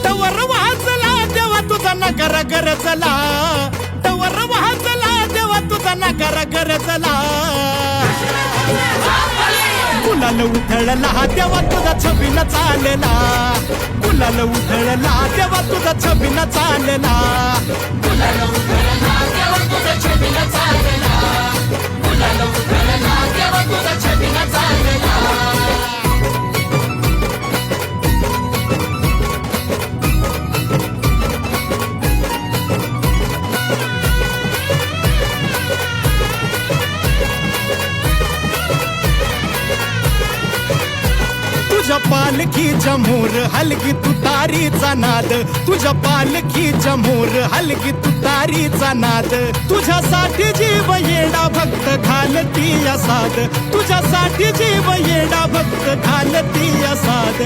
डवर वाजला देवा तुझा नगर गरजला, डवर वाजला देवा तुझा नगर गरजला. गुलाल उधळला देवा तुझा छबिना चालला, गुलाल उधळला देवा तुझा छबिना चालला, गुलाल उधळला देवा तुझा छबिना चालला, गुलाल उधळला देवा तुझा छबिना चालला. तुझ्या पालखीच्या मोर हलगी तुतारीचा नाद, तुझ्या पालखीच्या मोर हलगी तुतारीचा नाद. तुझ्यासाठी जीव येडा भक्त घालती या साद, तुझ्यासाठी जीव येडा भक्त घालती या साद.